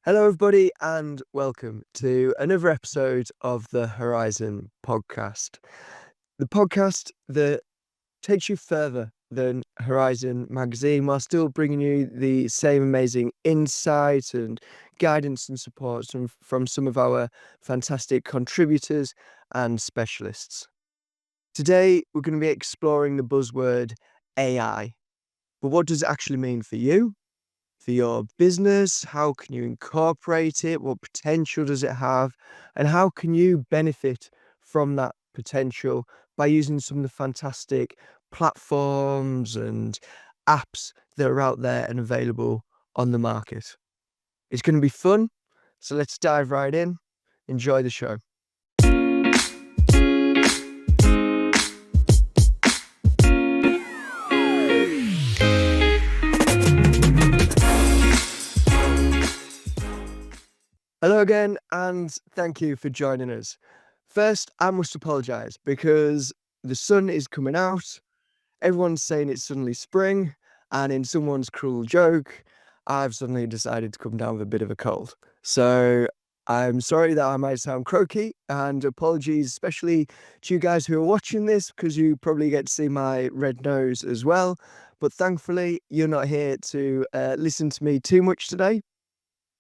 Hello, everybody, and welcome to another episode of the Horizon podcast. The podcast that takes you further than Horizon magazine while still bringing you the same amazing insight and guidance and support from some of our fantastic contributors and specialists. Today, we're going to be exploring the buzzword AI. But what does it actually mean for you? For your business? How can you incorporate it? What potential does it have? And how can you benefit from that potential by using some of the fantastic platforms and apps that are out there and available on the market? It's going to be fun. So let's dive right in. Enjoy the show. Hello again, and thank you for joining us. First, I must apologise because the sun is coming out. Everyone's saying it's suddenly spring, and in someone's cruel joke, I've suddenly decided to come down with a bit of a cold. So I'm sorry that I might sound croaky, and apologies especially to you guys who are watching this because you probably get to see my red nose as well. But thankfully, you're not here to listen to me too much today.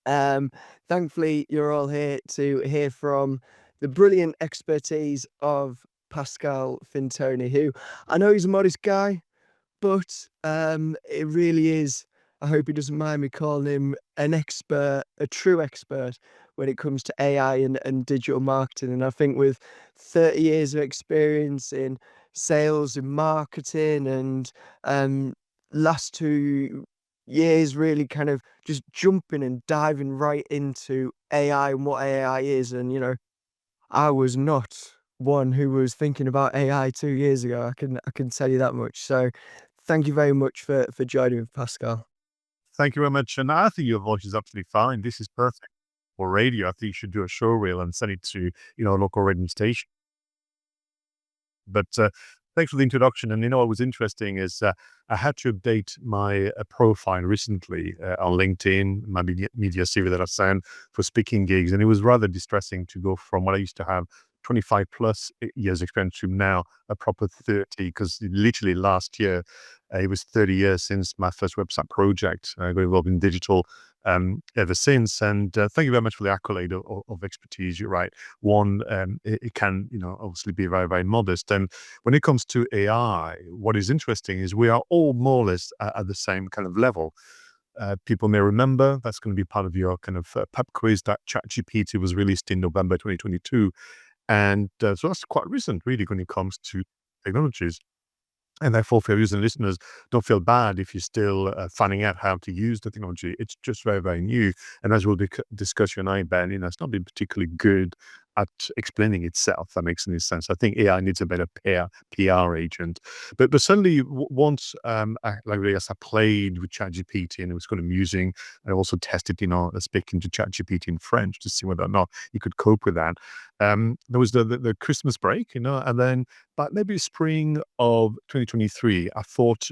Um, Thankfully, you're all here to hear from the brilliant expertise of Pascal Fintoni, who I know he's a modest guy, but it really is. I hope he doesn't mind me calling him an expert, a true expert when it comes to AI and digital marketing. And I think with 30 years of experience in sales and marketing and last 2 years really kind of just jumping and diving right into AI and what AI is. And, I was not one who was thinking about AI 2 years ago. I can tell you that much. So thank you very much for joining me, Pascal. Thank you very much. And I think your voice is absolutely fine. This is perfect for radio. I think you should do a show reel and send it to, a local radio station. But thanks for the introduction. And, what was interesting is I had to update my profile recently on LinkedIn, my media CV that I sent for speaking gigs. And it was rather distressing to go from what I used to have 25 plus years experience to now a proper 30, because literally last year, it was 30 years since my first website project. I got involved in digital ever since. And thank you very much for the accolade of expertise. You're right. One, it can, obviously be very, very modest. And when it comes to AI, what is interesting is we are all more or less at the same kind of level. People may remember that's going to be part of your kind of pub quiz that ChatGPT was released in November 2022. And so that's quite recent, really, when it comes to technologies. And therefore, for your users and listeners, don't feel bad if you're still finding out how to use the technology. It's just very, very new. And as we'll discuss, you and I, Ben, it's not been particularly good at explaining itself. That makes any sense. I think AI needs a better PR agent. But certainly, once I played with ChatGPT and it was kind of amusing, I also tested, speaking to ChatGPT in French to see whether or not you could cope with that. There was the Christmas break, and then but maybe spring of 2023, I thought,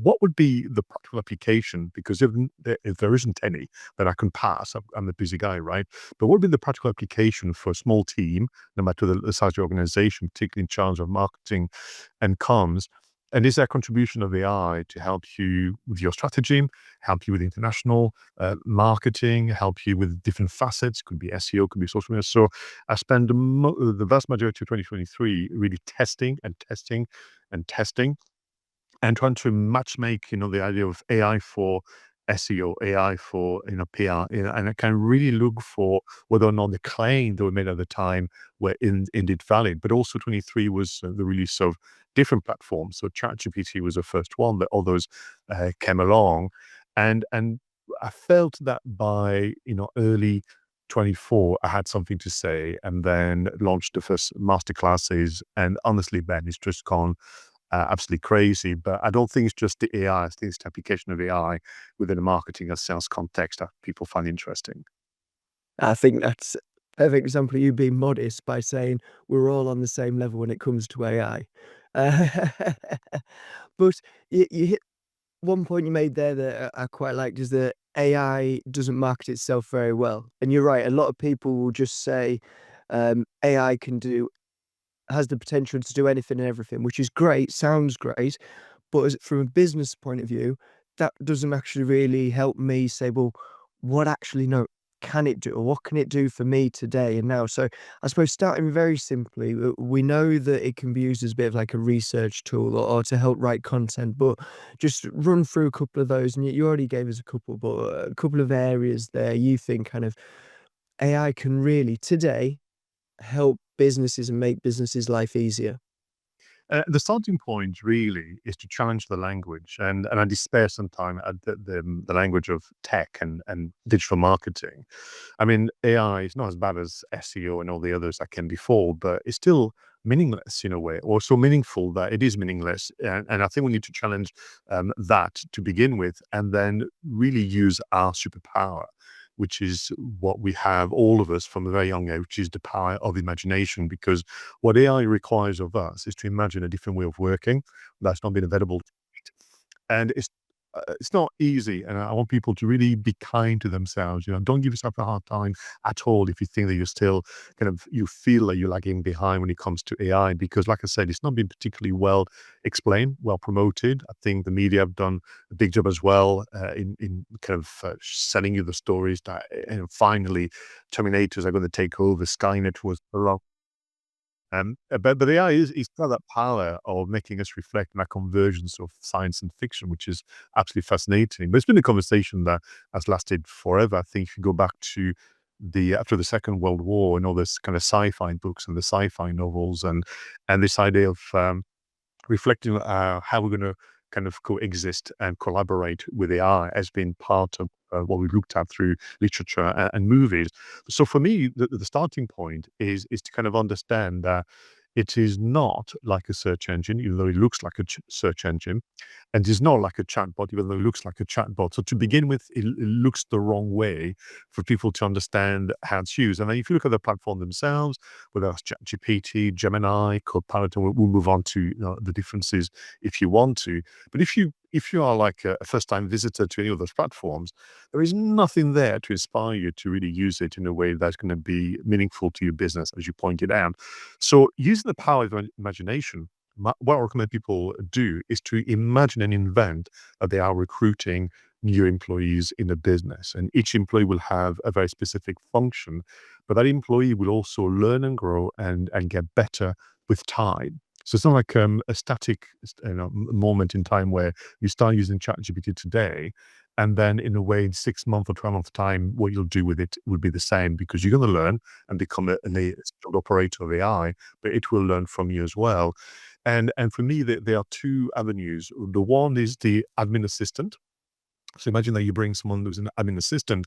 what would be the practical application? Because if there isn't any, then I can pass. I'm a busy guy, right? But what would be the practical application for a small team, no matter the size of the organization, particularly in charge of marketing and comms? And is there a contribution of AI to help you with your strategy, help you with international marketing, help you with different facets? Could be SEO, could be social media. So I spent the vast majority of 2023 really testing and testing and testing and trying to match make, the idea of AI for SEO, AI for, PR, and I can really look for whether or not the claim that were made at the time were indeed valid. But also 23 was the release of different platforms. So ChatGPT was the first one, but others came along. And I felt that by, early 24, I had something to say, and then launched the first masterclasses. And honestly, Ben, it's just gone absolutely crazy. But I don't think it's just the AI. I think it's the application of AI within a marketing and sales context that people find interesting. I think that's a perfect example of you being modest by saying we're all on the same level when it comes to AI. Uh, but you hit one point you made there that I quite liked is that AI doesn't market itself very well. And you're right, a lot of people will just say, AI has the potential to do anything and everything, which is great, sounds great. But from a business point of view, that doesn't actually really help me say, well, what actually no can it do, or what can it do for me today and now? So I suppose starting very simply, we know that it can be used as a bit of like a research tool, or to help write content, but just run through a couple of those. And you already gave us a couple, but a couple of areas there you think kind of AI can really today help businesses and make businesses' life easier. The starting point really is to challenge the language, and I despair sometimes at the language of tech and digital marketing. I mean, AI is not as bad as SEO and all the others that came before, but it's still meaningless in a way, or so meaningful that it is meaningless. And I think we need to challenge that to begin with, and then really use our superpower, which is what we have, all of us, from a very young age, which is the power of imagination. Because what AI requires of us is to imagine a different way of working that's not been available. And it's not easy, and I want people to really be kind to themselves. Don't give yourself a hard time at all if you think that you're still you feel that you're lagging behind when it comes to AI, because, like I said, it's not been particularly well explained, well promoted. I think the media have done a big job as well in selling you the stories that finally Terminators are going to take over. Skynet was a lot. But AI is got that power of making us reflect on that convergence of science and fiction, which is absolutely fascinating. But it's been a conversation that has lasted forever. I think if you go back to the after the Second World War and all this kind of sci-fi books and the sci-fi novels, and this idea of reflecting how we're going to kind of coexist and collaborate with AI has been part of what we've looked at through literature and movies. So for me, the starting point is to kind of understand that it is not like a search engine, even though it looks like a search engine, and is not like a chatbot, even though it looks like a chatbot. So to begin with, it looks the wrong way for people to understand how it's used. And then if you look at the platform themselves, whether it's ChatGPT, Gemini, Copilot, and we'll move on to the differences if you want to. But if you are like a first-time visitor to any of those platforms, there is nothing there to inspire you to really use it in a way that's going to be meaningful to your business, as you pointed out. So using the power of imagination, what I recommend people do is to imagine and invent that they are recruiting new employees in a business. And each employee will have a very specific function, but that employee will also learn and grow and get better with time. So it's not like a static moment in time where you start using ChatGPT today, and then in a way in 6 months or 12 months time, what you'll do with it will be the same, because you're going to learn and become a skilled operator of AI, but it will learn from you as well. And for me, there are two avenues. The one is the admin assistant. So imagine that you bring someone who's an admin assistant,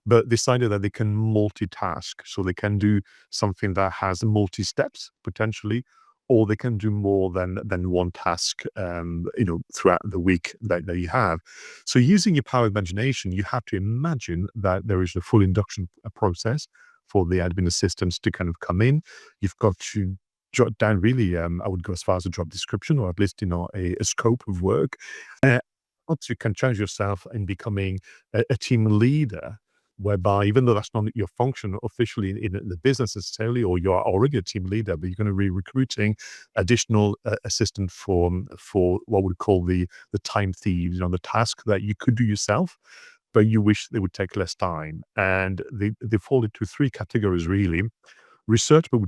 but decided that they can multitask. So they can do something that has multi steps potentially, or they can do more than one task, throughout the week that you have. So using your power of imagination, you have to imagine that there is a full induction process for the admin assistants to kind of come in. You've got to jot down really, I would go as far as a job description, or at least, a scope of work. Once you can challenge yourself in becoming a team leader, whereby even though that's not your function officially in the business necessarily, or you're already a team leader, but you're going to be recruiting additional assistant for what we call the time thieves, the task that you could do yourself, but you wish they would take less time. And they fall into three categories really. Research, but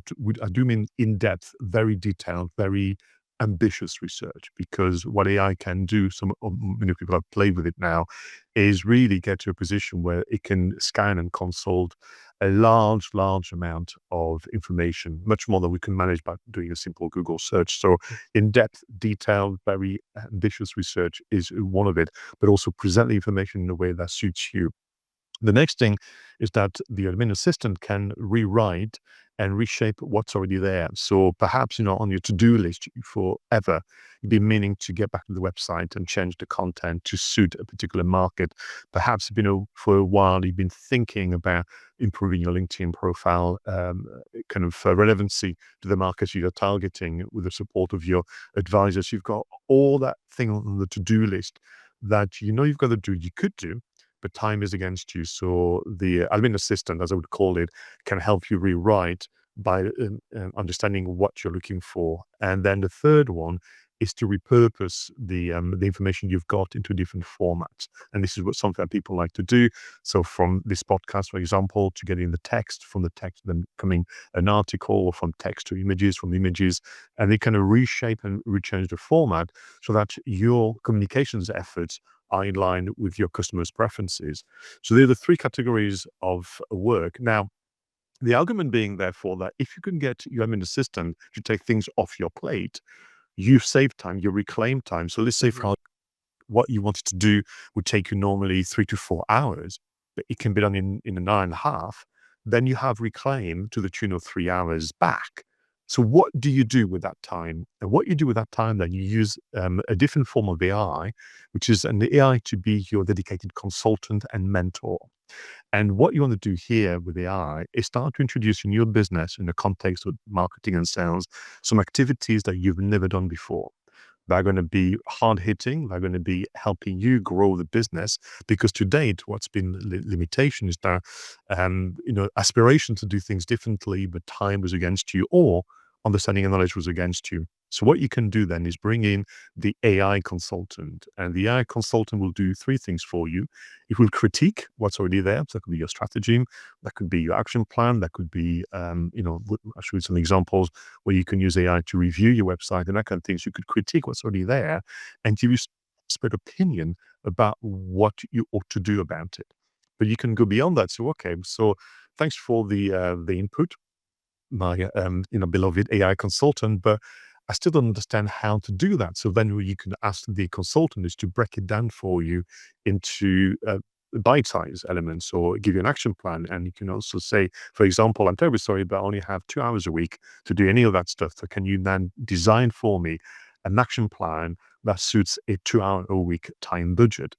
I do mean in-depth, very detailed, very ambitious research, because what AI can do, many people have played with it now, is really get to a position where it can scan and consult a large amount of information, much more than we can manage by doing a simple Google search. So in-depth, detailed, very ambitious research is one of it, but also present the information in a way that suits you. The next thing is that the admin assistant can rewrite and reshape what's already there. So perhaps, on your to-do list forever, you've been meaning to get back to the website and change the content to suit a particular market. Perhaps, for a while, you've been thinking about improving your LinkedIn profile, relevancy to the markets you're targeting with the support of your advisors. You've got all that thing on the to-do list, that you've got to do, you could do, but time is against you. So the admin assistant, as I would call it, can help you rewrite by understanding what you're looking for. And then the third one is to repurpose the information you've got into different formats. And this is what something that people like to do. So from this podcast, for example, to getting the text, from the text then coming an article, or from text to images, from images, and they kind of reshape and rechange the format so that your communications efforts are in line with your customers' preferences. So they're the three categories of work. Now, the argument being, therefore, that if you can get your admin assistant to take things off your plate, you save time, you reclaim time. So let's say for what you wanted to do would take you normally 3 to 4 hours, but it can be done in an hour and a half, then you have reclaim to the tune of 3 hours back. So what do you do with that time? And what you do with that time, then you use a different form of AI, which is an AI to be your dedicated consultant and mentor. And what you want to do here with AI is start to introduce in your business, in the context of marketing and sales, some activities that you've never done before. They're going to be hard hitting. They're going to be helping you grow the business, because to date, what's been limitation is that, aspiration to do things differently, but time was against you, or understanding and knowledge was against you. So what you can do then is bring in the AI consultant, and the AI consultant will do three things for you. It will critique what's already there. So that could be your strategy, that could be your action plan, that could be, I'll show you some examples where you can use AI to review your website and that kind of things. You could critique what's already there and give you expert opinion about what you ought to do about it. But you can go beyond that. So, okay, so thanks for the input, my beloved AI consultant, but I still don't understand how to do that. So then what you can ask the consultant is to break it down for you into bite-sized elements, or give you an action plan. And you can also say, for example, I'm terribly sorry, but I only have 2 hours a week to do any of that stuff. So can you then design for me an action plan that suits a 2 hour a week time budget?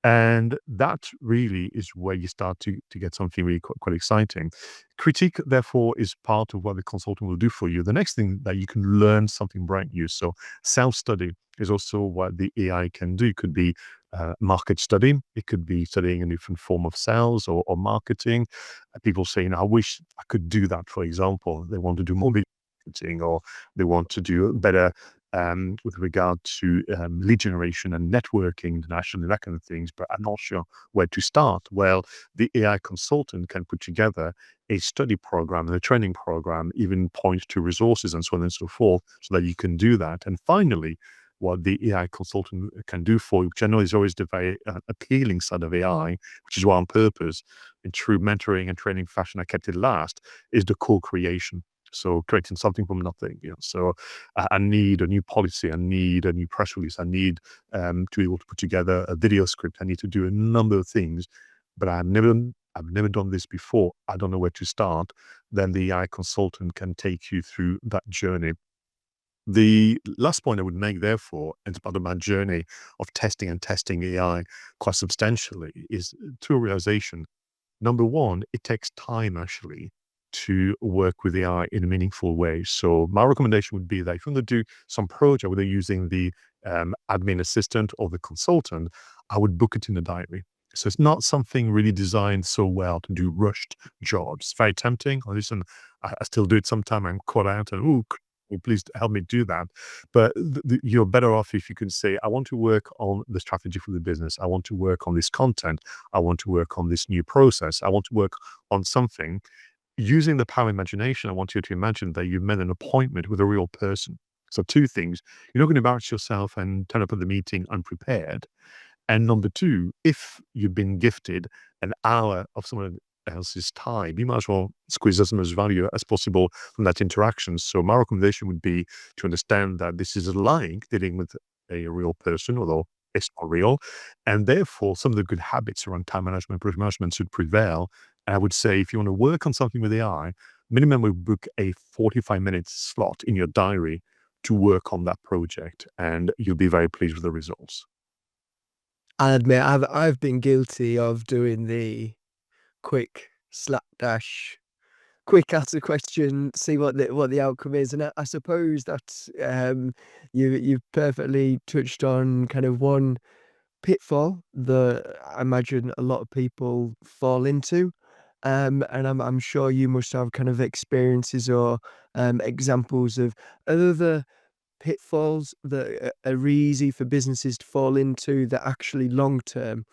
And that really is where you start to get something really quite exciting. Critique, therefore, is part of what the consultant will do for you. The next thing that you can learn something brand new. So self-study is also what the AI can do. It could be market study. It could be studying a different form of sales or marketing. People say, I wish I could do that, for example. They want to do more marketing, or they want to do better with regard to lead generation and networking internationally, that kind of things, but I'm not sure where to start. Well, the AI consultant can put together a study program and a training program, even point to resources and so on and so forth, so that you can do that. And finally, what the AI consultant can do for you, which I know is always the very appealing side of AI, which is why on purpose, in true mentoring and training fashion, I kept it last, is the co-creation. So creating something from nothing. So I need a new policy. I need a new press release. I need to be able to put together a video script. I need to do a number of things, but I've never done this before. I don't know where to start. Then the AI consultant can take you through that journey. The last point I would make, therefore, as part of my journey of testing AI quite substantially, is to a realization. Number one, it takes time actually to work with AI in a meaningful way. So my recommendation would be that if you want to do some project, whether using the admin assistant or the consultant, I would book it in the diary. So it's not something really designed so well to do rushed jobs. It's very tempting. Oh, listen, I still do it sometimes. I'm caught out and, please help me do that. But you're better off if you can say, I want to work on the strategy for the business. I want to work on this content. I want to work on this new process. I want to work on something. Using the power of imagination, I want you to imagine that you've made an appointment with a real person. So two things. You're not going to embarrass yourself and turn up at the meeting unprepared. And number two, if you've been gifted an hour of someone else's time, you might as well squeeze as much value as possible from that interaction. So my recommendation would be to understand that this is like dealing with a real person, although it's not real. And therefore, some of the good habits around time management, project management should prevail. And I would say if you want to work on something with AI, minimum will book a 45-minute slot in your diary to work on that project, and you'll be very pleased with the results. I admit I've been guilty of doing the quick slapdash, quick ask a question, see what the outcome is, and I suppose that you've perfectly touched on kind of one pitfall that I imagine a lot of people fall into. And I'm sure you must have kind of experiences or examples of other pitfalls that are easy for businesses to fall into that actually long term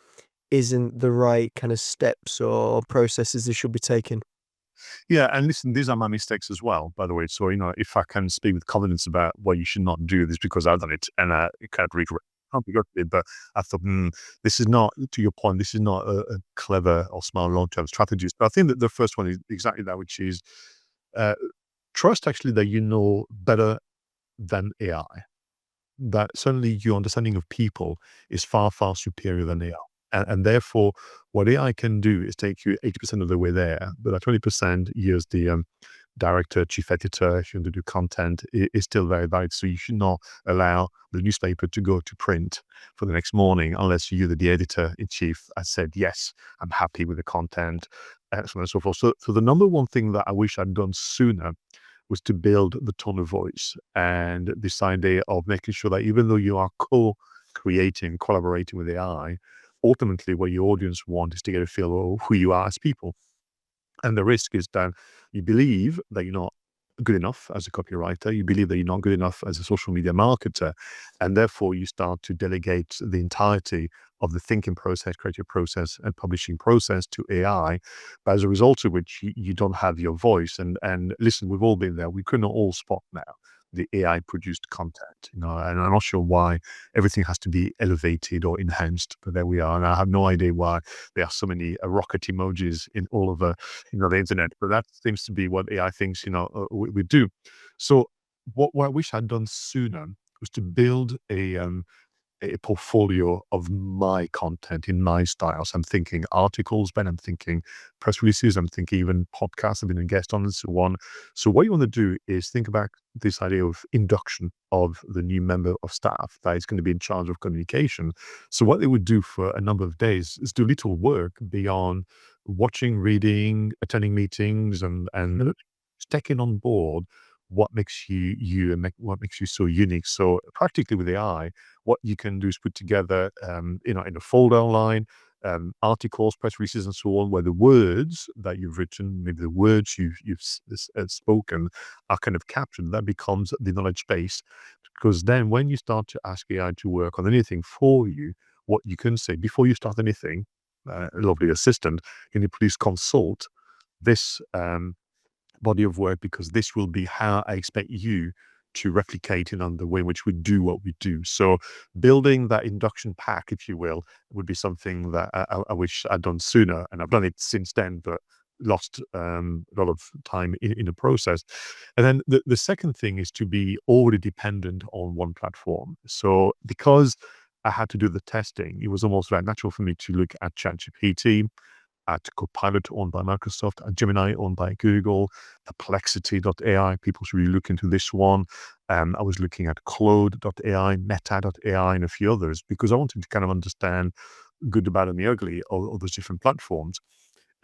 isn't the right kind of steps or processes they should be taking. Yeah, and listen, these are my mistakes as well, by the way. So, if I can speak with confidence about what you should not do, this because I've done it and I can't regret. Can't regret it, but I thought, this is not, to your point, this is not a clever or smart long-term strategies. But I think that the first one is exactly that, which is uh, trust actually that you know better than AI. That certainly your understanding of people is far, far superior than AI. And therefore, what AI can do is take you 80% of the way there, but that 20% years the director, chief editor, if you want to do content, is still very valid. So you should not allow the newspaper to go to print for the next morning unless you, the editor in chief, has said, yes, I'm happy with the content, and so on and so forth. So the number one thing that I wish I'd done sooner was to build the tone of voice and this idea of making sure that even though you are co-creating, collaborating with AI, ultimately what your audience want is to get a feel of who you are as people. And the risk is that you believe that you're not good enough as a copywriter, you believe that you're not good enough as a social media marketer, and therefore you start to delegate the entirety of the thinking process, creative process, and publishing process to AI, but as a result of which you don't have your voice. And listen, we've all been there. We couldn't all spot now the AI produced content, and I'm not sure why everything has to be elevated or enhanced, but there we are. And I have no idea why there are so many rocket emojis in all of the internet, but that seems to be what AI thinks, we do. So what I wish I'd done sooner was to build a portfolio of my content in my styles. I'm thinking articles, Ben. I'm thinking press releases. I'm thinking even podcasts. I've been a guest on and so on. So what you want to do is think about this idea of induction of the new member of staff that is going to be in charge of communication. So what they would do for a number of days is do little work beyond watching, reading, attending meetings, and taking on board what makes you and what makes you so unique. So practically with AI, what you can do is put together, in a folder online, articles, press releases, and so on, where the words that you've written, maybe the words you've spoken, are kind of captured. That becomes the knowledge base, because then when you start to ask AI to work on anything for you, what you can say before you start anything, a lovely assistant, can you please consult this body of work, because this will be how I expect you to replicate the way in which we do what we do. So building that induction pack, if you will, would be something that I wish I'd done sooner. And I've done it since then, but lost a lot of time in the process. And then the second thing is to be already dependent on one platform. So because I had to do the testing, it was almost very natural for me to look at ChatGPT, at Copilot owned by Microsoft, at Gemini owned by Google, Perplexity.ai. People should really look into this one. I was looking at Claude.ai, Meta.ai, and a few others, because I wanted to kind of understand good, the bad, and the ugly of those different platforms.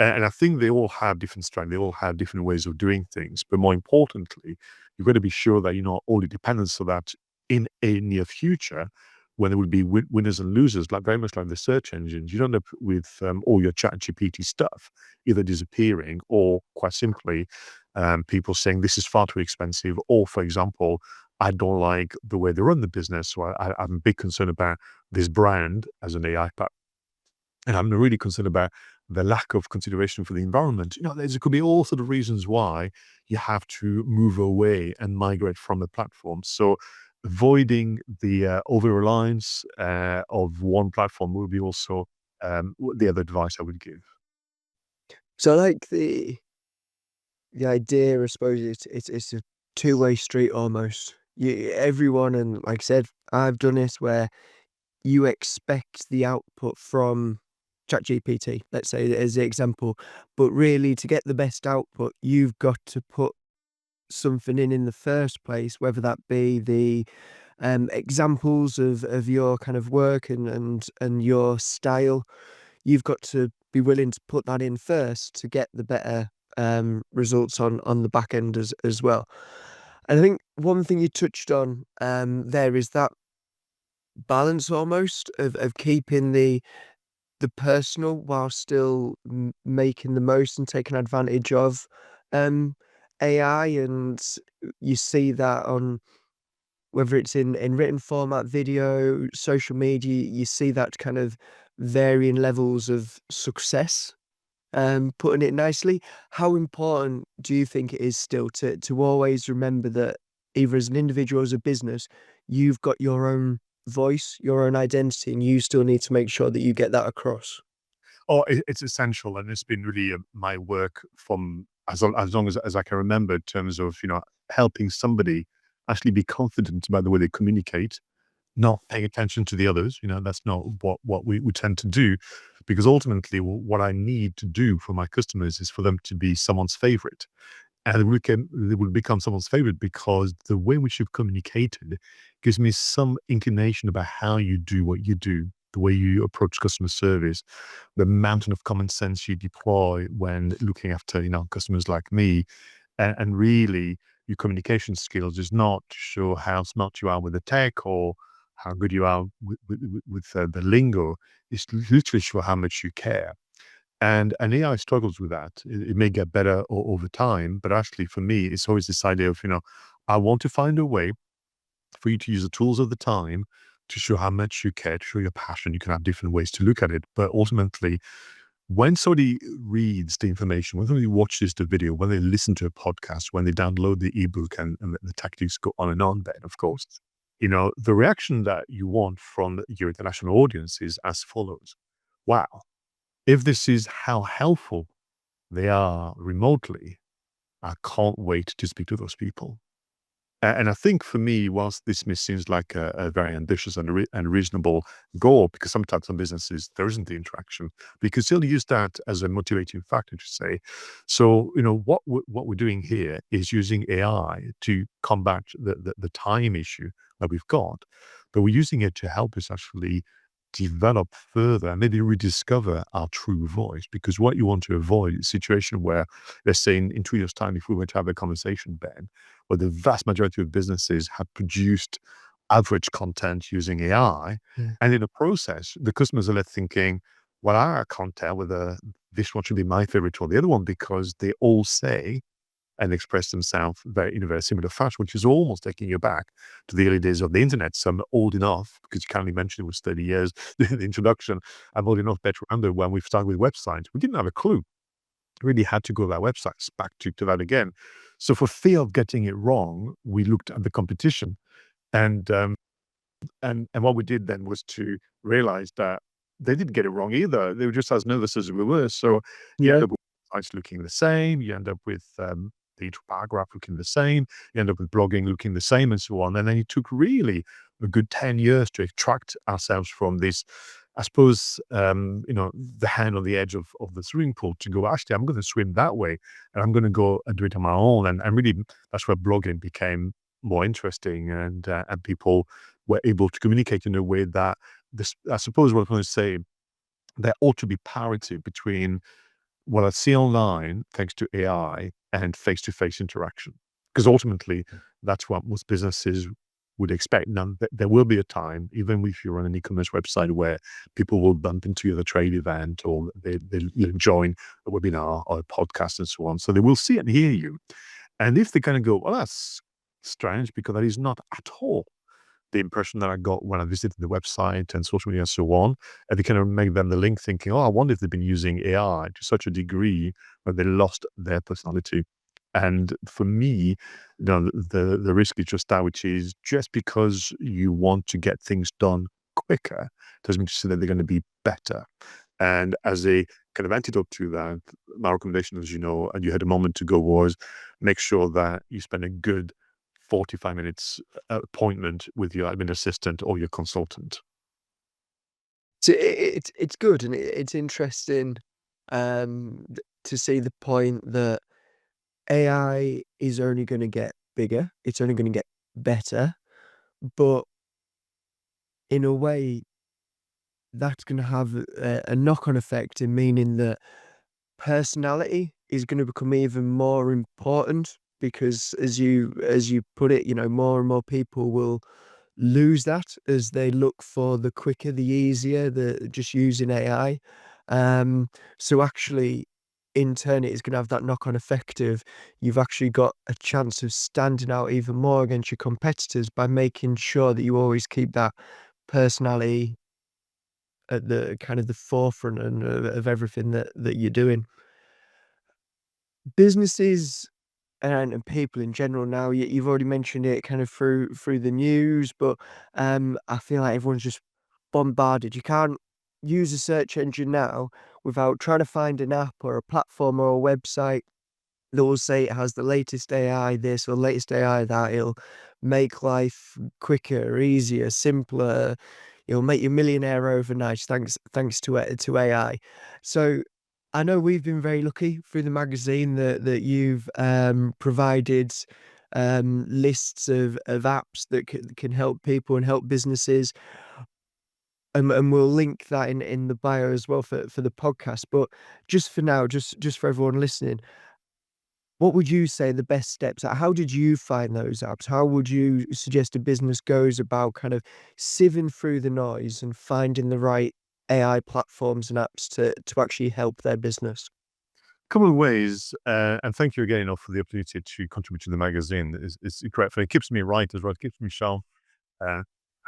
And I think they all have different strengths. They all have different ways of doing things. But more importantly, you've got to be sure that you're not only dependent, so that in a near future, when there will be winners and losers, like very much like the search engines, you don't end up with all your chat GPT stuff either disappearing, or quite simply, people saying this is far too expensive, or, for example, I don't like the way they run the business. So I'm a big concern about this brand as an AI platform. And I'm really concerned about the lack of consideration for the environment. There could be all sort of reasons why you have to move away and migrate from the platform. So avoiding the over-reliance of one platform would be also the other advice I would give. So I like the idea, I suppose it's a two-way street almost. Everyone, and like I said, I've done it where you expect the output from ChatGPT, let's say as the example, but really to get the best output, you've got to put something in the first place, whether that be the examples of your kind of work and your style. You've got to be willing to put that in first to get the better results on the back end as well. And I think one thing you touched on there is that balance almost of keeping the personal while still making the most and taking advantage of um, AI. And you see that on whether it's in written format, video, social media, you see that kind of varying levels of success. Putting it nicely, how important do you think it is still to always remember that either as an individual or as a business, you've got your own voice, your own identity, and you still need to make sure that you get that across? Oh, it's essential, and it's been really my work from as long as I can remember in terms of, helping somebody actually be confident about the way they communicate, not paying attention to the others. That's not what we tend to do, because ultimately what I need to do for my customers is for them to be someone's favorite. And they will become someone's favorite because the way in which you've communicated gives me some inclination about how you do what you do, the way you approach customer service, the mountain of common sense you deploy when looking after, customers like me. And really, your communication skills is not to show how smart you are with the tech or how good you are with the lingo. It's literally show how much you care. And AI struggles with that. It may get better over time, but actually for me, it's always this idea of, I want to find a way for you to use the tools of the time to show how much you care, to show your passion. You can have different ways to look at it. But ultimately, when somebody reads the information, when somebody watches the video, when they listen to a podcast, when they download the ebook and the tactics go on and on, then of course, the reaction that you want from your international audience is as follows. Wow, if this is how helpful they are remotely, I can't wait to speak to those people. And I think for me, whilst this may seems like a very ambitious and reasonable goal, because sometimes some businesses, there isn't the interaction, but you can still use that as a motivating factor to say, so, what we're doing here is using AI to combat the time issue that we've got, but we're using it to help us actually develop further and maybe rediscover our true voice. Because what you want to avoid is a situation where, let's say in 2 years' time, if we were to have a conversation, Ben, where the vast majority of businesses have produced average content using AI. Yeah. And in the process, the customers are left thinking, well, I can't tell whether this one should be my favorite or the other one because they all say and express themselves in a very similar fashion, which is almost taking you back to the early days of the internet. So I'm old enough, because you kindly mentioned it was 30 years, the introduction. I'm old enough better remember when we started with websites. We didn't have a clue. Really had to go to our websites back to that again. So for fear of getting it wrong, we looked at the competition. And and what we did then was to realize that they didn't get it wrong either. They were just as nervous as we were. So you end Yeah. up with sites looking the same. You end up with the intro paragraph looking the same. You end up with blogging looking the same, and so on. And then it took really a good 10 years to extract ourselves from this, I suppose, the hand on the edge of the swimming pool to go, actually, I'm going to swim that way and I'm going to go and do it on my own. And really, that's where blogging became more interesting, and people were able to communicate in a way that this, I suppose what I'm going to say, there ought to be parity between what I see online, thanks to AI, and face-to-face interaction. Because ultimately, that's what most businesses would expect. Now, there will be a time, even if you run an e-commerce website, where people will bump into you at a trade event or they'll join a webinar or a podcast and so on. So they will see and hear you. And if they kind of go, well, that's strange because that is not at all the impression that I got when I visited the website and social media and so on. And they kind of make them the link thinking, oh, I wonder if they've been using AI to such a degree that they lost their personality. And for me, the risk is just that, which is just because you want to get things done quicker doesn't mean to say that they're going to be better. And as a kind of antidote to that, my recommendation, as you know, and you had a moment to go, was make sure that you spend a good 45 minutes appointment with your admin assistant or your consultant. So it's good, and it's interesting to see the point that AI is only going to get bigger. It's only going to get better, but in a way, that's going to have a knock-on effect in meaning that personality is going to become even more important because, as you put it, more and more people will lose that as they look for the quicker, the easier, the just using AI. So actually, in turn, it is going to have that knock-on effect of you've actually got a chance of standing out even more against your competitors by making sure that you always keep that personality at the kind of the forefront and of everything that you're doing. Businesses and people in general now, you've already mentioned it kind of through the news, but I feel like everyone's just bombarded. You can't use a search engine now without trying to find an app or a platform or a website that will say it has the latest AI this or latest AI that. It'll make life quicker, easier, simpler. It'll make you a millionaire overnight thanks to AI. So I know we've been very lucky through the magazine that you've provided lists of apps that can help people and help businesses. And we'll link that in the bio as well for the podcast. But just for now, just for everyone listening, what would you say the best steps are? How did you find those apps? How would you suggest a business goes about kind of sieving through the noise and finding the right AI platforms and apps to actually help their business? Couple of ways, and thank you again, for the opportunity to contribute to the magazine. Is great. It keeps me right as well. It keeps me sharp.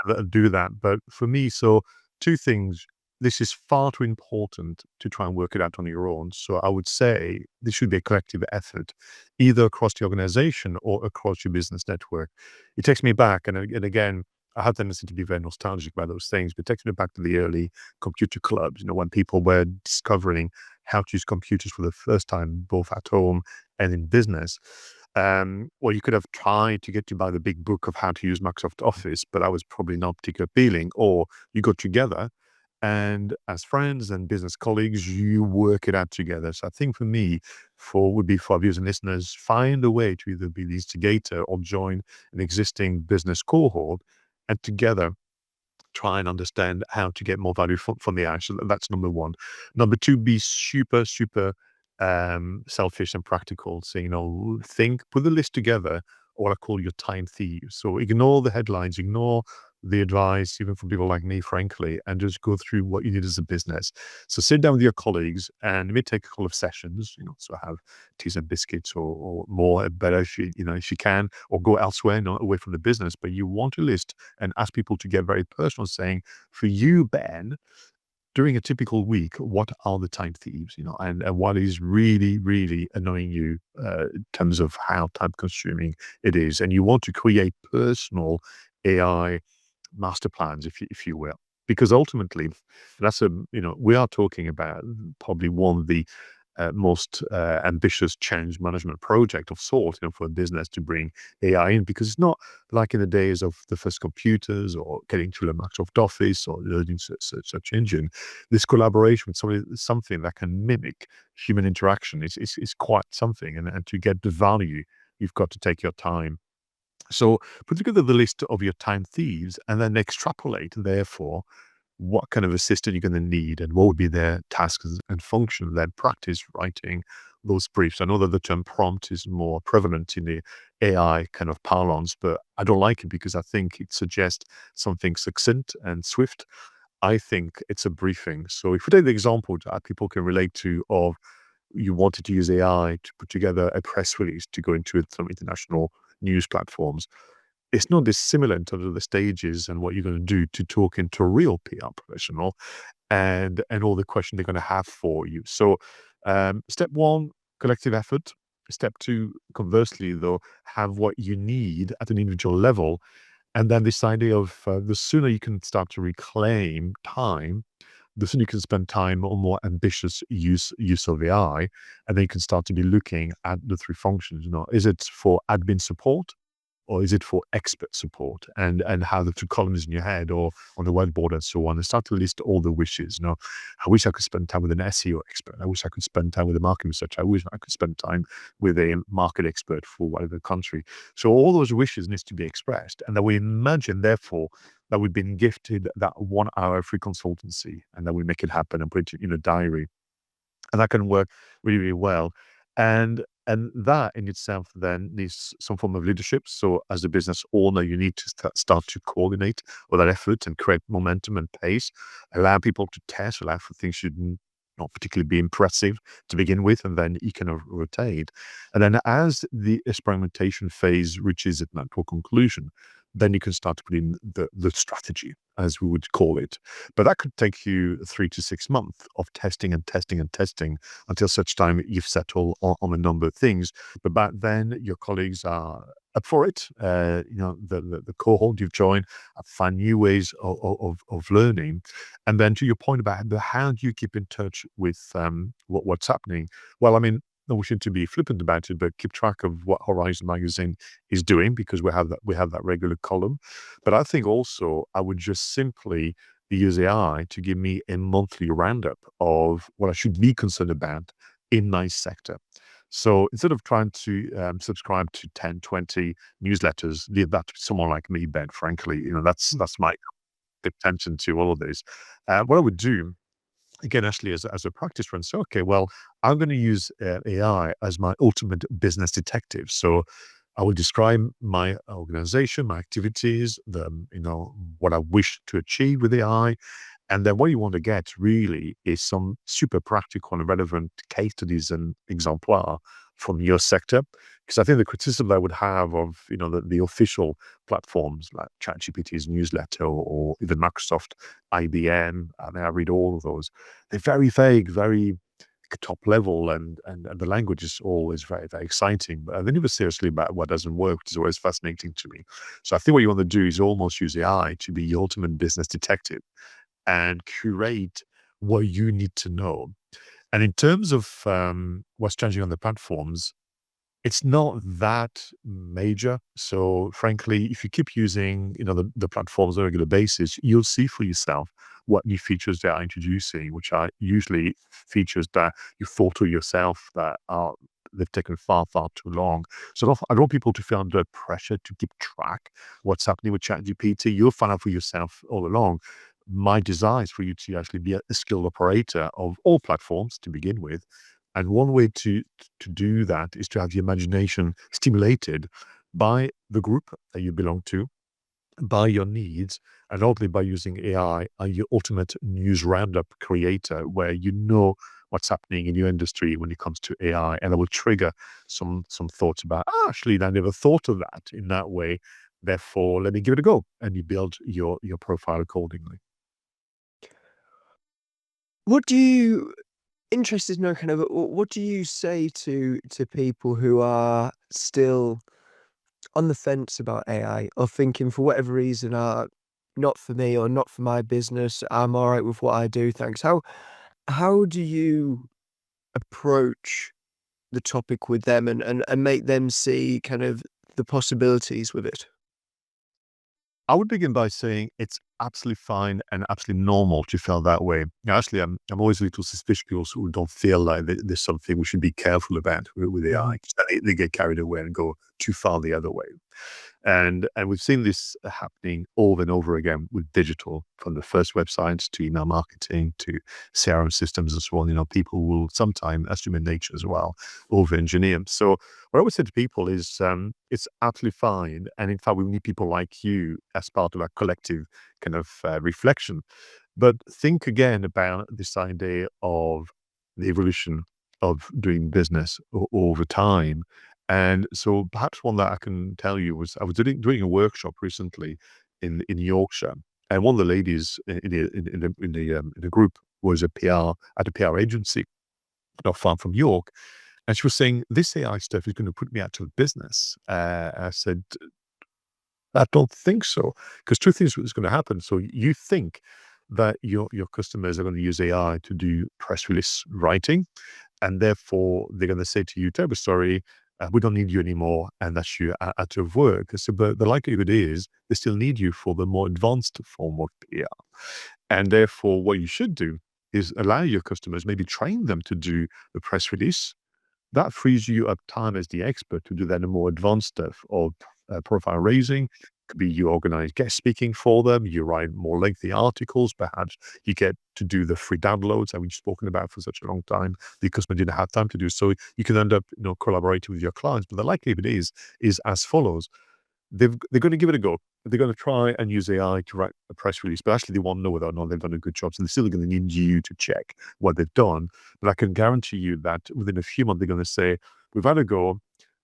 uh, do that. But for me, so two things. This is far too important to try and work it out on your own. So I would say this should be a collective effort, either across the organization or across your business network. It takes me back, and again, I have tendency to be very nostalgic about those things, but it takes me back to the early computer clubs, when people were discovering how to use computers for the first time, both at home and in business. Well, you could have tried to get to buy the big book of how to use Microsoft Office, but that was probably not particularly appealing. Or you got together and as friends and business colleagues, you work it out together. So I think for me, for viewers and listeners, find a way to either be the instigator or join an existing business cohort and together try and understand how to get more value from the ad. So that's number one. Number two, be super, super selfish and practical. So, put the list together, what I call your time thieves. So ignore the headlines, ignore the advice, even from people like me, frankly, and just go through what you need as a business. So sit down with your colleagues and maybe take a couple of sessions, so have teas and biscuits or more, better if you can, or go elsewhere, not away from the business. But you want to list and ask people to get very personal, saying, for you, Ben, during a typical week, what are the time thieves, and what is really, really annoying you in terms of how time consuming it is. And you want to create personal AI master plans, if you will. Because ultimately, we are talking about probably one of the most ambitious change management project of sort, for a business to bring AI in, because it's not like in the days of the first computers or getting to the Microsoft Office or learning such engine. This collaboration with something that can mimic human interaction is quite something. And to get the value, you've got to take your time. So put together the list of your time thieves and then extrapolate, therefore, what kind of assistant you're going to need and what would be their tasks and function. Then practice writing those briefs. I know that the term prompt is more prevalent in the AI kind of parlance, but I don't like it because I think it suggests something succinct and swift. I think it's a briefing. So if we take the example that people can relate to of you wanted to use AI to put together a press release to go into some international news platforms, it's not dissimilar in terms of the stages and what you're going to do to talk into a real PR professional and all the questions they're going to have for you. So, step one, collective effort. Step two, conversely, though, have what you need at an individual level. And then this idea of the sooner you can start to reclaim time, the sooner you can spend time on more ambitious use of AI, and then you can start to be looking at the three functions. Is it for admin support? Or is it for expert support, and have the two columns in your head or on the whiteboard and so on, and start to list all the wishes. I wish I could spend time with an SEO expert. I wish I could spend time with a market researcher. I wish I could spend time with a market expert for whatever country. So all those wishes needs to be expressed. And that we imagine, therefore, that we've been gifted that 1 hour free consultancy and that we make it happen and put it in a diary. And that can work really, really well. And And that in itself then needs some form of leadership. So as a business owner, you need to start to coordinate all that effort and create momentum and pace, allow people to test, allow for things to not particularly be impressive to begin with, and then you can rotate. And then as the experimentation phase reaches its natural conclusion, then you can start to put in the strategy, as we would call it. But that could take you 3 to 6 months of testing and testing and testing until such time you've settled on a number of things. But back then, your colleagues are up for it. The cohort you've joined find new ways of learning. And then to your point about how do you keep in touch with what's happening? Well, I mean, no wishing to be flippant about it, but keep track of what Horizon Magazine is doing, because we have that regular column. But I think also I would just simply use AI to give me a monthly roundup of what I should be concerned about in my sector. So instead of trying to subscribe to 10, 20 newsletters, leave that to someone like me, Ben, frankly. That's my attention to all of this. What I would do, again, actually, as a practice run, so, okay, well, I'm going to use AI as my ultimate business detective. So I will describe my organization, my activities, what I wish to achieve with AI. And then what you want to get really is some super practical and relevant case studies and exemplar from your sector. Because I think the criticism I would have of, the official platforms like ChatGPT's newsletter, or even Microsoft, IBM, I mean, I read all of those. They're very vague, very top level, and the language is always very, very exciting. But they never seriously about what doesn't work, which is always fascinating to me. So I think what you want to do is almost use AI to be your ultimate business detective and curate what you need to know. And in terms of what's changing on the platforms, it's not that major. So frankly, if you keep using, the platforms on a regular basis, you'll see for yourself what new features they are introducing, which are usually features that you thought to yourself that they've taken far, far too long. So I don't want people to feel under pressure to keep track what's happening with ChatGPT. You'll find out for yourself all along. My desire is for you to actually be a skilled operator of all platforms to begin with. And one way to do that is to have the imagination stimulated by the group that you belong to, by your needs, and ultimately by using AI as your ultimate news roundup creator, where you know what's happening in your industry when it comes to AI, and it will trigger some thoughts about, actually, I never thought of that in that way. Therefore, let me give it a go, and you build your profile accordingly. What do you interested to know kind of what do you say to people who are still on the fence about AI, or thinking for whatever reason, not for me or not for my business, I'm all right with what I do, thanks. How do you approach the topic with them, and make them see kind of the possibilities with it? I would begin by saying it's absolutely fine and absolutely normal to feel that way. Now, actually, I'm always a little suspicious of people who don't feel like there's something we should be careful about with AI. Mhm. 'Cause they get carried away and go too far the other way. And we've seen this happening over and over again with digital, from the first websites to email marketing to CRM systems and so on. People will sometimes, as human nature as well, over engineer. So what I would say to people is it's absolutely fine. And in fact, we need people like you as part of our collective kind of reflection. But think again about this idea of the evolution of doing business over time. And so perhaps one that I can tell you was, I was doing a workshop recently in Yorkshire, and one of the ladies in the group was a PR at a PR agency not far from York, and she was saying, "This AI stuff is going to put me out of business." I said, "I don't think so, because two things is going to happen. So you think that your customers are going to use AI to do press release writing, and therefore they're going to say to you, terrible story, we don't need you anymore, and that's you out of work." So, but the likelihood is they still need you for the more advanced form of PR. And therefore, what you should do is allow your customers, maybe train them to do the press release. That frees you up time as the expert to do then the more advanced stuff of profile raising, Could be you organize guest speaking for them, you write more lengthy articles, perhaps you get to do the free downloads that we've spoken about for such a long time. The customer didn't have time to do so. You can end up, collaborating with your clients. But the likelihood is as follows. They're going to give it a go. They're going to try and use AI to write a press release, but actually they won't know whether or not they've done a good job. So they're still going to need you to check what they've done. But I can guarantee you that within a few months, they're going to say, we've had a go.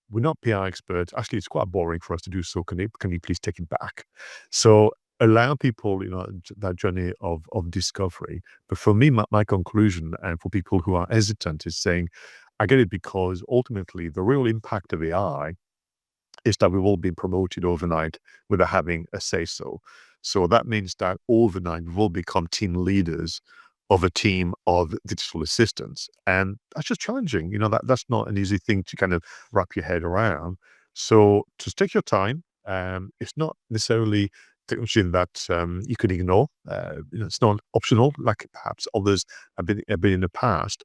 We're not PR experts. Actually, it's quite boring for us to do so. Can you please take it back? So allow people, that journey of discovery. But for me, my conclusion, and for people who are hesitant, is saying, I get it, because ultimately the real impact of AI is that we've all been promoted overnight without having a say so. So that means that overnight we will become team leaders of a team of digital assistants. And that's just challenging. That's not an easy thing to kind of wrap your head around. So just take your time. It's not necessarily technology that you can ignore. It's not optional like perhaps others have been in the past.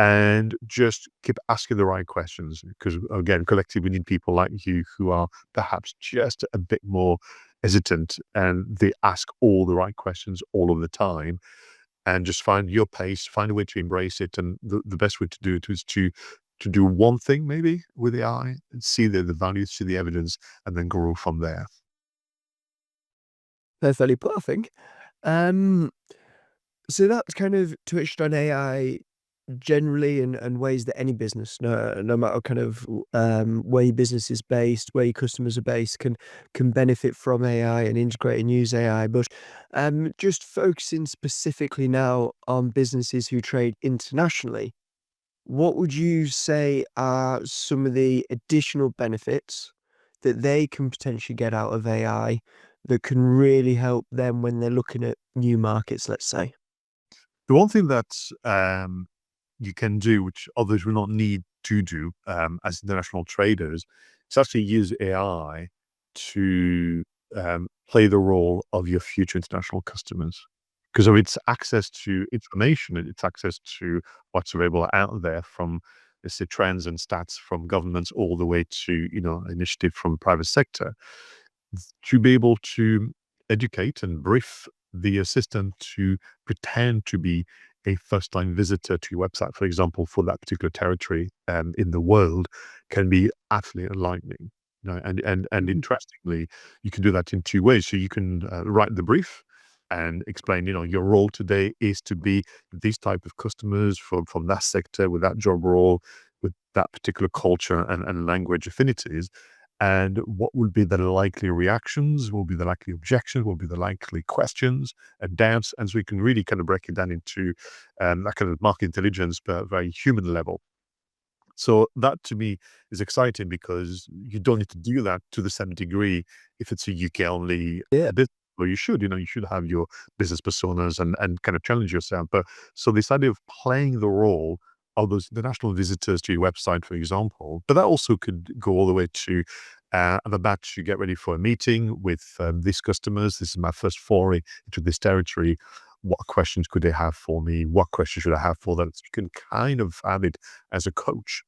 And just keep asking the right questions, because again, collectively we need people like you who are perhaps just a bit more hesitant, and they ask all the right questions all of the time, and just find your pace, find a way to embrace it. And the best way to do it is to do one thing maybe with AI and see the value, see the evidence, and then grow from there. Perfectly put, I think. Um, so that's kind of touched on AI generally, and ways that any business, no matter kind of where your business is based, where your customers are based, can benefit from AI and integrate and use AI. But just focusing specifically now on businesses who trade internationally, what would you say are some of the additional benefits that they can potentially get out of AI that can really help them when they're looking at new markets, let's say? The one thing that you can do, which others will not need to do as international traders, is actually use AI to play the role of your future international customers. Because of its access to information, it's access to what's available out there, from, let's say, trends and stats from governments all the way to, initiative from private sector, to be able to educate and brief the assistant to pretend to be a first-time visitor to your website, for example, for that particular territory in the world, can be absolutely enlightening. And Mhm. interestingly, you can do that in two ways. So you can write the brief and explain, your role today is to be these type of customers from that sector, with that job role, with that particular culture and language affinities, and what will be the likely reactions, will be the likely objections, will be the likely questions and doubts. And so we can really kind of break it down into that kind of market intelligence, but very human level. So that to me is exciting, because you don't need to do that to the same degree if it's a UK only Yeah. business. Well, you should have your business personas and kind of challenge yourself. But so this idea of playing the role of those international visitors to your website, for example, but that also could go all the way to I'm about to get ready for a meeting with these customers. This is my first foray into this territory. What questions could they have for me? What questions should I have for them? So you can kind of have it as a coach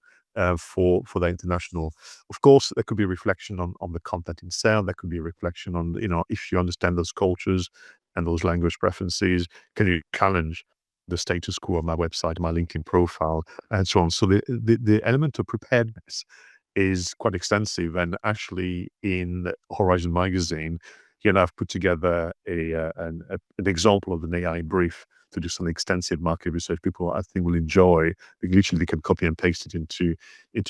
for the international. Of course, there could be a reflection on the content itself. There could be a reflection on, if you understand those cultures and those language preferences, can you challenge the status quo of my website, my LinkedIn profile, and so on. So the element of preparedness is quite extensive. And actually, in Horizon Magazine, I've put together an example of an AI brief to do some extensive market research. People, I think, will enjoy. Literally, they can copy and paste it into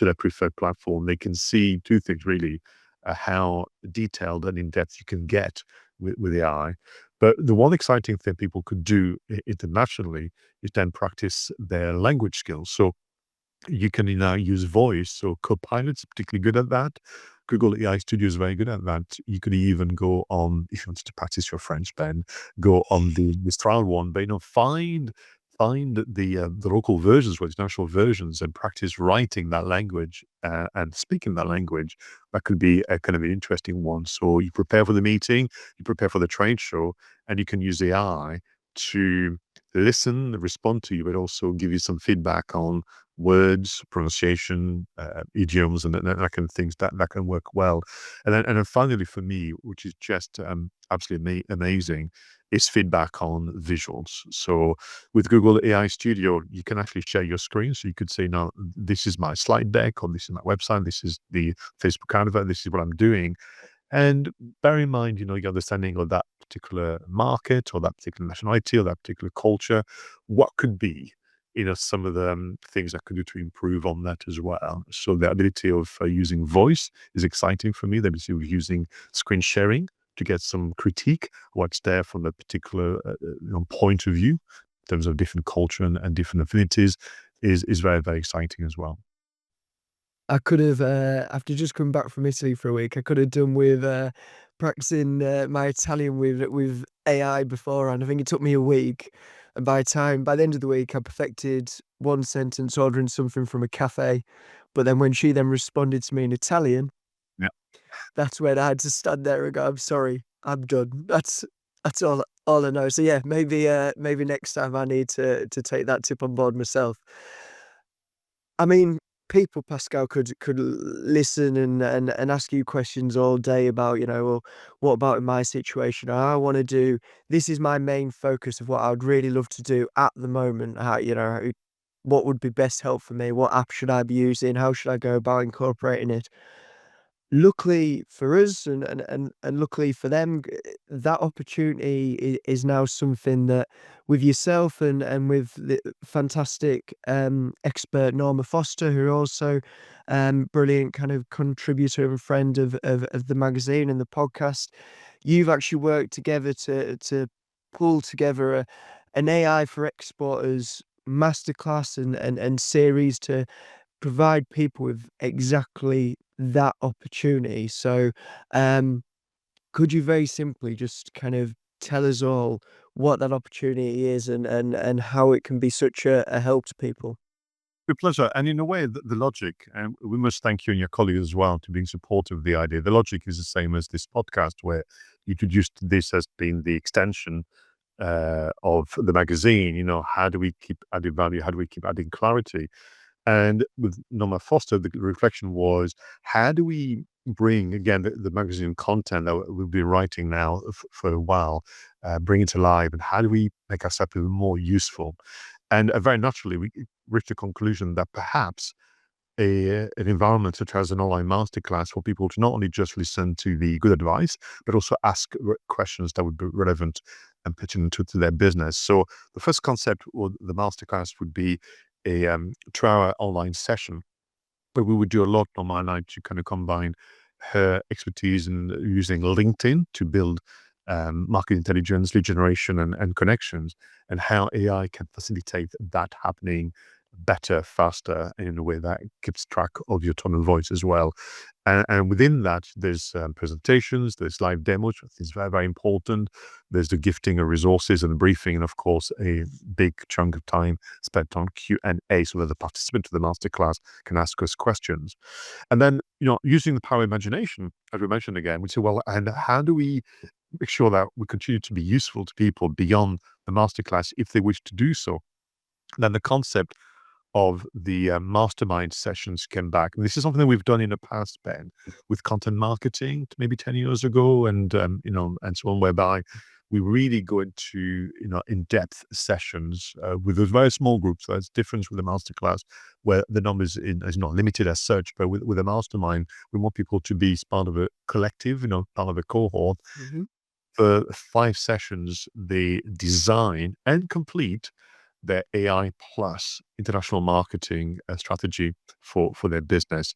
their preferred platform. They can see two things really: how detailed and in depth you can get with AI. But the one exciting thing people could do internationally is then practice their language skills. So you can now use voice. So Copilot's particularly good at that. Google AI Studio is very good at that. You could even go on, if you wanted to practice your French, Ben, go on the Mistral one, but find the local versions or international versions and practice writing that language and speaking that language. That could be a kind of an interesting one. So you prepare for the meeting, you prepare for the trade show, and you can use AI to listen, respond to you, but also give you some feedback on words, pronunciation, idioms, and that kind of things that can work well. And then finally, for me, which is just absolutely amazing, is feedback on visuals. So with Google AI Studio, you can actually share your screen. So you could say, "Now, this is my slide deck, or this is my website, this is the Facebook advert, this is what I'm doing." And bear in mind, your understanding of that particular market or that particular nationality or that particular culture, what could be, some of the things I could do to improve on that as well. So the ability of using voice is exciting for me. The ability of using screen sharing to get some critique, what's there from a particular point of view in terms of different culture and different affinities is very, very exciting as well. I could have, after just coming back from Italy for a week, I could have done with practicing my Italian with AI beforehand. I think it took me a week, and by the end of the week, I perfected one sentence ordering something from a cafe. But then when she then responded to me in Italian, Yeah. that's when I had to stand there and go, "I'm sorry, I'm done." That's all I know. So yeah, maybe next time I need to take that tip on board myself. I mean, people, Pascal, could listen and ask you questions all day about, well, what about in my situation? I want to do this is my main focus of what I would really love to do at the moment. What would be best help for me? What app should I be using? How should I go about incorporating it? Luckily for us and luckily for them, that opportunity is now something that with yourself and with the fantastic, expert Norma Foster, who are also, brilliant kind of contributor and friend of the magazine and the podcast, you've actually worked together to pull together an AI for Exporters masterclass and series to provide people with exactly that opportunity. So, um, could you very simply just kind of tell us all what that opportunity is and how it can be such a help to people? With pleasure. And in a way, the logic, and we must thank you and your colleagues as well to being supportive of the idea. The logic is the same as this podcast, where you introduced this as being the extension of the magazine. How do we keep adding value? How do we keep adding clarity? And with Norma Foster, the reflection was, how do we bring, again, the magazine content that we've been writing now for a while, bring it to life, and how do we make ourselves even more useful? And very naturally, we reached the conclusion that perhaps an environment such as an online masterclass for people to not only just listen to the good advice, but also ask questions that would be relevant and pitching to their business. So the first concept of the masterclass would be a 2-hour online session where we would do a lot on my line to kind of combine her expertise in using LinkedIn to build market intelligence, lead generation, and connections, and how AI can facilitate that happening better, faster, in a way that keeps track of your tone of voice as well. And within that, there's presentations, there's live demos, which is very, very important. There's the gifting of resources and briefing, and of course, a big chunk of time spent on Q&A so that the participant of the masterclass can ask us questions. And then, using the power of imagination, as we mentioned again, we say, well, and how do we make sure that we continue to be useful to people beyond the masterclass if they wish to do so? Then the concept of the mastermind sessions came back. And this is something that we've done in the past, Ben, with content marketing, maybe 10 years ago, and so on, whereby we really go into, in-depth sessions with those very small groups. So that's different with the masterclass, where the numbers is not limited as such, but with a mastermind, we want people to be part of a collective, part of a cohort. Mhm. For 5 sessions, they design and complete their AI plus international marketing strategy for their business.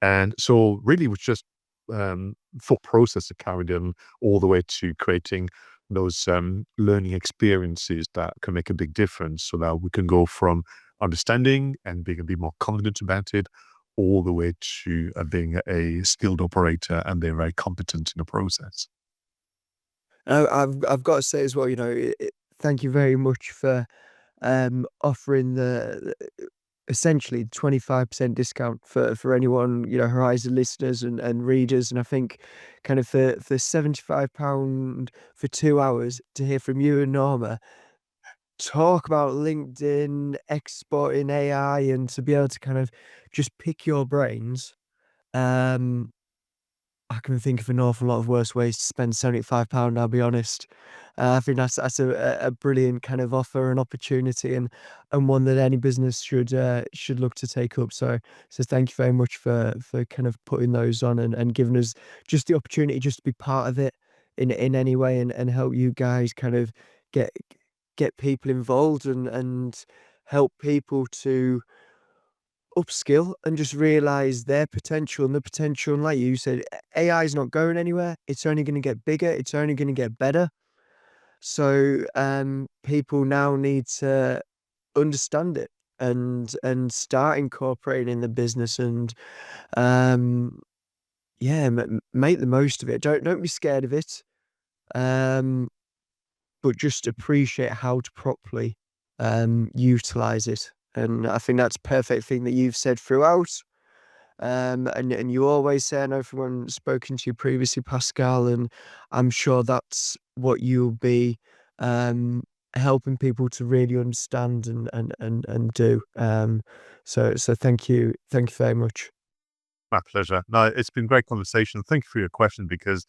And so really it was just thought process that carried them all the way to creating those learning experiences that can make a big difference so that we can go from understanding and being a bit more confident about it all the way to being a skilled operator and being very competent in the process. I've got to say as well, thank you very much for offering essentially 25% discount for anyone, Horizon listeners and readers. And I think kind of for £75 for 2 hours to hear from you and Norma, talk about LinkedIn, exporting AI, and to be able to kind of just pick your brains. Um, I can think of an awful lot of worse ways to spend £75, I'll be honest. I think that's a brilliant kind of offer and opportunity, and one that any business should look to take up. So thank you very much for kind of putting those on, and giving us just the opportunity just to be part of it in any way, and help you guys kind of get get people involved, and help people to upskill and just realize their potential, and the potential, and like you said, AI is not going anywhere. It's only going to get bigger. It's only going to get better. So people now need to understand it, and start incorporating in the business, and um, yeah, make the most of it. Don't be scared of it. Um, but just appreciate how to properly utilize it. And I think that's a perfect thing that you've said throughout. And you always say, I know from when spoken to you previously, Pascal, and I'm sure that's what you'll be helping people to really understand, and do. So thank you very much. My pleasure. No, it's been great conversation. Thank you for your question because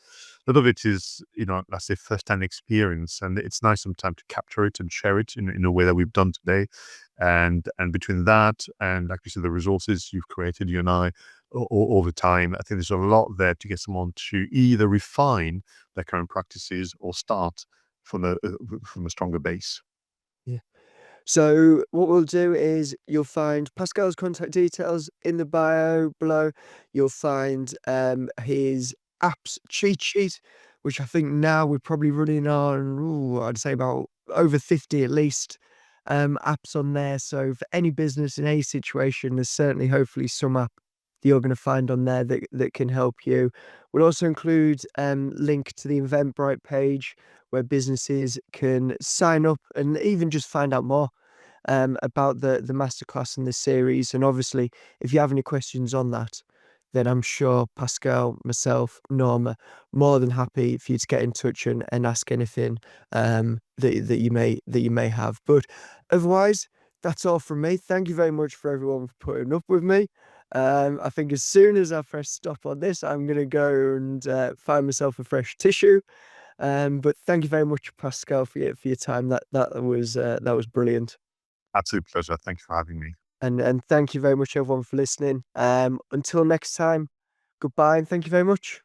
a lot of it is, let's say first-hand experience, and it's nice sometimes to capture it and share it in a way that we've done today. And between that and, like you said, the resources you've created, you and I, over time, I think there's a lot there to get someone to either refine their current practices or start from a stronger base. Yeah. So what we'll do is you'll find Pascal's contact details in the bio below. You'll find his apps cheat sheet, which I think now we're probably running on, I'd say about over 50 at least apps on there. So for any business in any situation, there's certainly hopefully some app that you're going to find on there that can help you. We'll also include link to the Eventbrite page where businesses can sign up and even just find out more about the masterclass in this series. And obviously, if you have any questions on that, then I'm sure Pascal, myself, Norma, more than happy for you to get in touch, and ask anything that you may have. But otherwise, that's all from me. Thank you very much for everyone for putting up with me. I think as soon as I press stop on this, I'm gonna go and find myself a fresh tissue. But thank you very much, Pascal, for your time. That was brilliant. Absolute pleasure. Thank you for having me. And thank you very much, everyone, for listening. Until next time, goodbye, and thank you very much.